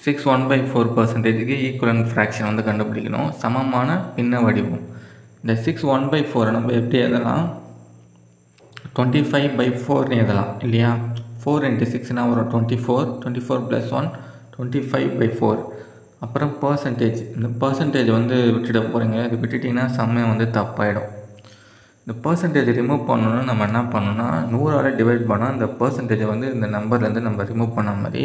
6 1/4%க்கு equivalent fraction வந்து கண்டுபிடிக்கணும். சமமான பின்ன வடிவம். இந்த 6 1/4 நம்ம எப்படி எழுதலாம்? 25/4ன்னு எழுதலாம் இல்லையா? 4 × 6னா வரும் 24. 24 + 1 25/4. அப்புறம் பர்சன்டேஜ். இந்த பர்சன்டேஜ் வந்து விட்டுட போகிறீங்க. இது விட்டுட்டிங்கன்னா சமயம் வந்து தப்பாயிடும். இந்த பர்சன்டேஜ் ரிமூவ் பண்ணணுன்னா நம்ம என்ன பண்ணணும்னா 100ஆல் டிவைட் பண்ணால் இந்த பர்சன்டேஜை வந்து இந்த நம்பர்லேருந்து நம்ம ரிமூவ் பண்ண மாதிரி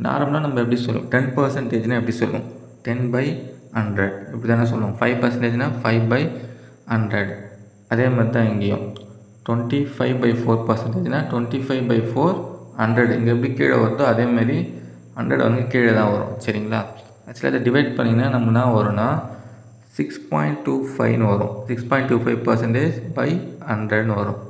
நார்மலாக நம்ம எப்படி சொல்லுவோம்? 10%னா எப்படி சொல்லுவோம்? 10/100 இப்படி தானே சொல்லுவோம். 5%னா 5/100. அதே மாதிரி தான் இங்கேயும் 25/4%னா 25/400. இங்கே எப்படி கீழே வருதோ அதேமாரி 100 வந்து கீழே தான் வரும். சரிங்களா? ஆக்சுவலாக இதை டிவைட் பண்ணிங்கன்னா நம்ம என்ன வரும்னா 6.25ன்னு வரும். 6.25%/100ன்னு வரும்.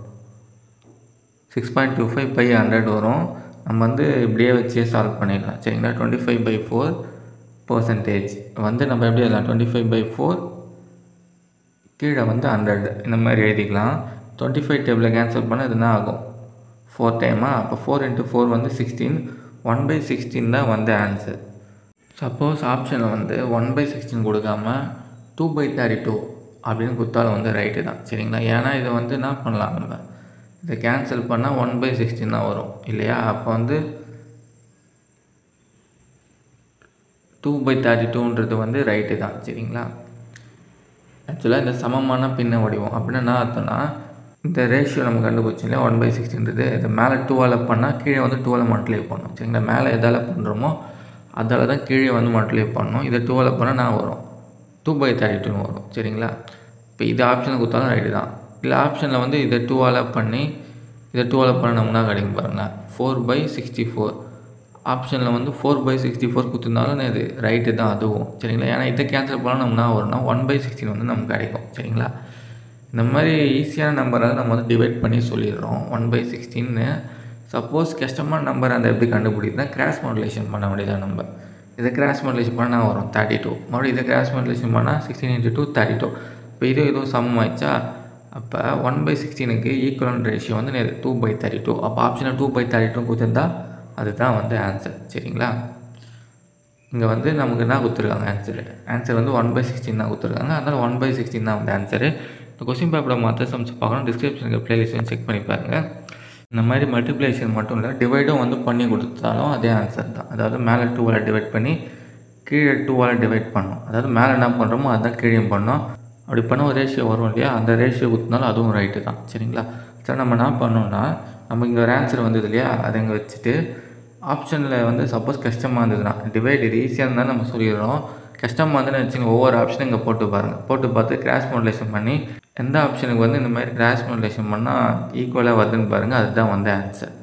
6.25/100 வரும். நம்ம வந்து இப்படியே வச்சே சால்வ் பண்ணிடலாம். சரிங்களா? 25/4% வந்து நம்ம எப்படி எழுதலாம்? 25/4 கீழே வந்து 100 இந்த மாதிரி எழுதிக்கலாம். 25 டேபிளில் கேன்சல் பண்ணால் இது என்ன ஆகும்? 4 டைமா? அப்போ 4 × 4 வந்து 16. 1/16 தான் வந்து ஆன்சர். சப்போஸ் ஆப்ஷனில் வந்து 1/16 கொடுக்காம 2/32 அப்படின்னு கொடுத்தாலும் வந்து ரைட்டு தான். சரிங்களா? ஏன்னா இதை வந்து என்ன பண்ணலாம்? நம்ம இதை கேன்சல் பண்ணால் 1/16 தான் வரும் இல்லையா? அப்போ வந்து 2/32ன்றது வந்து ரைட்டு தான். சரிங்களா? ஆக்சுவலாக இந்த சமமான பின்ன வடிவம் அப்படின்னா என்ன அர்த்தம்னா இந்த ரேஷியோ நம்ம கண்டுபிடிச்சோம் இல்லையா? 1/16ன்றது இதை மேலே 2ஆல் பண்ணால் கீழே வந்து 2ஆல் மல்டிப்ளை பண்ணணும். சரிங்களா? மேலே எதால் பண்ணுறோமோ அதால் தான் கீழே வந்து மல்டிப்ளை பண்ணணும். இதை 2ஆல் பண்ணால் நான் வரும் 2/32ன்னு வரும். சரிங்களா? இப்போ இது ஆப்ஷனில் கொடுத்தாலும் ரைட்டு தான். இல்லை ஆப்ஷனில் வந்து இதை 2ஆல் பண்ணி இதை 2ஆல் பண்ண நம்மனா கிடைக்கும் பாருங்கள் 4/64. ஆப்ஷனில் வந்து 4/64 கொடுத்துருந்தாலும் இது ரைட்டு தான் அதுவும். சரிங்களா? ஏன்னா இதை கேன்சல் பண்ணால் நம்ம என்ன வரும்னா 1/16 வந்து நமக்கு கிடைக்கும். சரிங்களா? இந்த மாதிரி ஈஸியான நம்பரால் நம்ம வந்து டிவைட் பண்ணி சொல்லிடுறோம் 1/16ன்னு. சப்போஸ் கஷ்டமான நம்பர் அந்த எப்படி கண்டுபிடிக்குதுன்னா கிராஸ் மல்டிப்ளிகேஷன் பண்ண வேண்டியதான் நம்ம. இதை கிராஸ் மல்டிப்ளிகேஷன் பண்ணால் வரும் 32. மறுபடியும் இதை கிராஸ் மல்டிப்ளிகேஷன் பண்ணால் 16 × 2 32. இப்போ இதுவும் சமம் ஆயிடுச்சா? அப்போ 1/16க்கு ஈக்குவலன்ட் ரேஷியோ வந்து 2/32. அப்போ ஆப்ஷனில் 2/32 கொடுத்துருந்தா அதுதான் வந்து ஆன்சர். சரிங்களா? இங்கே வந்து நமக்கு என்ன கொடுத்துருக்காங்க? ஆன்சர் வந்து 1/16 தான் கொடுத்துருக்காங்க. அதனால் 1/16 தான் வந்து ஆன்சரு. இந்த கொஸ்டின் பேப்பரை மற்ற சம்ஸ் பார்க்கணும். டிஸ்கிரிப்ஷனுக்கு ப்ளேலிஸ்ட் செக் பண்ணி பாருங்கள். இந்த மாதிரி மல்டிப்ளிகேஷன் மட்டும் இல்லை டிவைடும் வந்து பண்ணி கொடுத்தாலும் அதே ஆன்சர் தான். அதாவது மேலே 2ஆல் டிவைட் பண்ணி கீழே 2ஆல் டிவைட் பண்ணணும். அதாவது மேலே என்ன பண்ணுறோமோ அதுதான் கீழே பண்ணோம். அப்படி பண்ண ஒரு ரேஷியோ வரும் இல்லையா? அந்த ரேஷியோ கொடுத்தனாலும் அதுவும் ரைட்டு தான். சரிங்களா? சரி நம்ம என்ன பண்ணோம்னா நம்ம இங்கே ஒரு ஆன்சர் வந்தது இல்லையா? அதை இங்கே வச்சுட்டு ஆப்ஷனில் வந்து சப்போஸ் கஷ்டமாக இருந்ததுன்னா டிவைட் இது ஈஸியாக இருந்தால் நம்ம சொல்லிடுறோம். கஷ்டமாக இருந்ததுன்னு வச்சுங்க ஒவ்வொரு ஆப்ஷனும் இங்கே போட்டு பாருங்கள். போட்டு பார்த்து கிராஸ் மல்டிப்ளிகேஷன் பண்ணி எந்த ஆப்ஷனுக்கு வந்து இந்த மாதிரி கிராஸ் மல்டிப்ளிகேஷன் பண்ணால் ஈக்குவலாக வருதுன்னு பாருங்கள். அதுதான் வந்து ஆன்சர்.